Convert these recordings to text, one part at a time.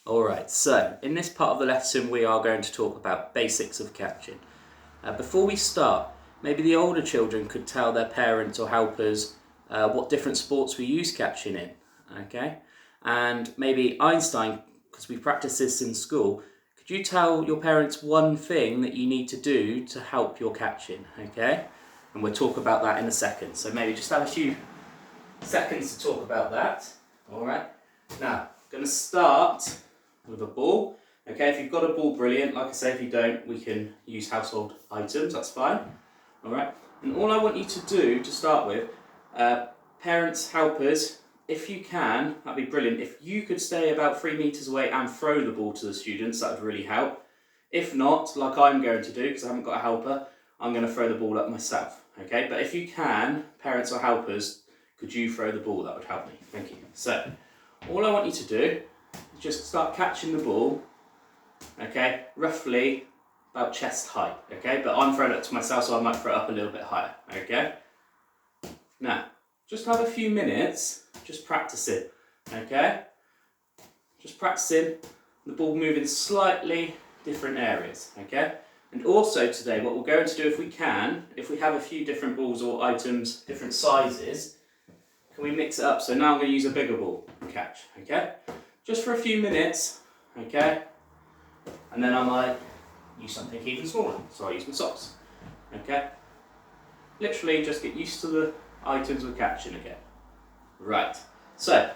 Alright, so in this part of the lesson we are going to talk about basics of catching. Before we start, maybe the older children could tell their parents or helpers what different sports we use catching in, okay? And maybe Einstein, because we practice this in school, could you tell your parents one thing that you need to do to help your catching, okay? And we'll talk about that in a second, so maybe just have a few seconds to talk about that, alright? Now, I'm going to start with a ball. Okay, if you've got a ball, brilliant. Like I say, if you don't, we can use household items, that's fine. Alright, and all I want you to do to start with, parents, helpers, if you can, that'd be brilliant. If you could stay about 3 meters away and throw the ball to the students, that would really help. If not, like I'm going to do, because I haven't got a helper, I'm going to throw the ball up myself. Okay, but if you can, parents or helpers, could you throw the ball? That would help me. Thank you. So, all I want you to do, just start catching the ball, okay, roughly about chest height, okay, but I'm throwing it to myself, so I might throw it up a little bit higher, okay. Now, just have a few minutes, just practicing, okay, just practicing the ball moving slightly different areas, okay, and also today what we're going to do, if we can, if we have a few different balls or items, different sizes, can we mix it up? So now I'm going to use a bigger ball to catch, okay? Just for a few minutes, okay? And then I might use something even smaller, so I use my socks, okay? Literally just get used to the items we're catching again. Right, so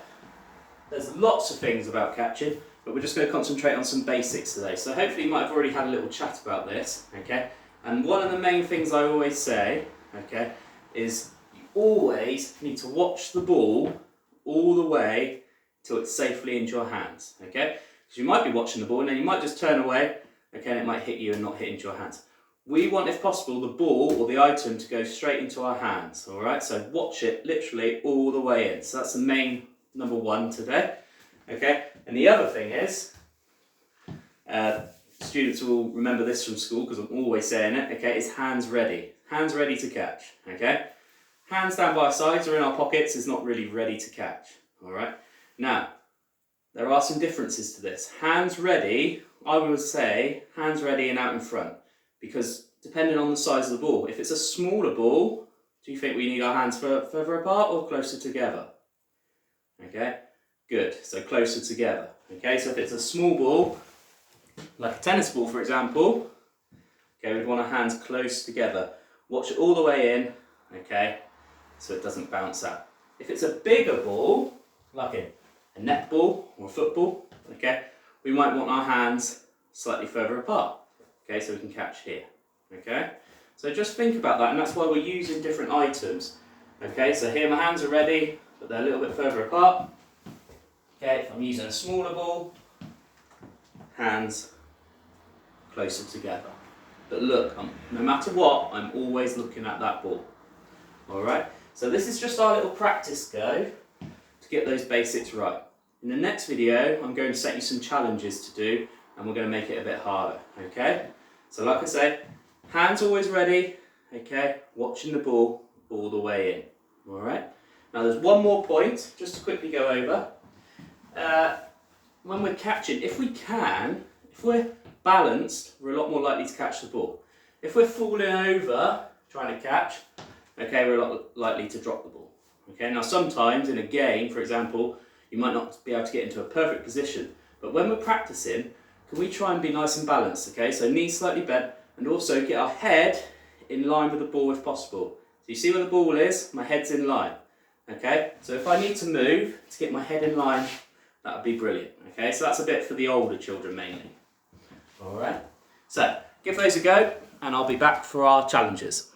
there's lots of things about catching, but we're just going to concentrate on some basics today. So hopefully you might have already had a little chat about this, okay? And one of the main things I always say, okay, is you always need to watch the ball all the way till it's safely into your hands, okay? Because you might be watching the ball and then you might just turn away, okay, and it might hit you and not hit into your hands. We want, if possible, the ball or the item to go straight into our hands, all right? So watch it literally all the way in. So that's the main number one today, okay? And the other thing is, students will remember this from school because I'm always saying it, okay, is hands ready. Hands ready to catch, okay? Hands down by our sides or in our pockets is not really ready to catch, all right? Now, there are some differences to this. Hands ready, I would say, hands ready and out in front. Because depending on the size of the ball, if it's a smaller ball, do you think we need our hands further apart or closer together? Okay, good, so closer together. Okay, so if it's a small ball, like a tennis ball for example, okay, we'd want our hands close together. Watch it all the way in, okay, so it doesn't bounce out. If it's a bigger ball, like a netball or a football, okay, we might want our hands slightly further apart, okay, so we can catch here, okay. So just think about that, and that's why we're using different items, okay. So here my hands are ready, but they're a little bit further apart, okay. If I'm using a smaller ball, hands closer together. But look, no matter what, I'm always looking at that ball, all right. So this is just our little practice go to get those basics right. In the next video, I'm going to set you some challenges to do, and we're going to make it a bit harder, okay? So like I say, hands always ready, okay? Watching the ball all the way in, all right? Now there's one more point, just to quickly go over. When we're catching, if we can, if we're balanced, we're a lot more likely to catch the ball. If we're falling over trying to catch, okay, we're a lot likely to drop the ball, okay? Now sometimes in a game, for example, you might not be able to get into a perfect position, but when we're practicing, can we try and be nice and balanced, okay? So knees slightly bent, and also get our head in line with the ball if possible. So you see where the ball is? My head's in line, okay? So if I need to move to get my head in line, that would be brilliant, okay? So that's a bit for the older children mainly. All right? So give those a go, and I'll be back for our challenges.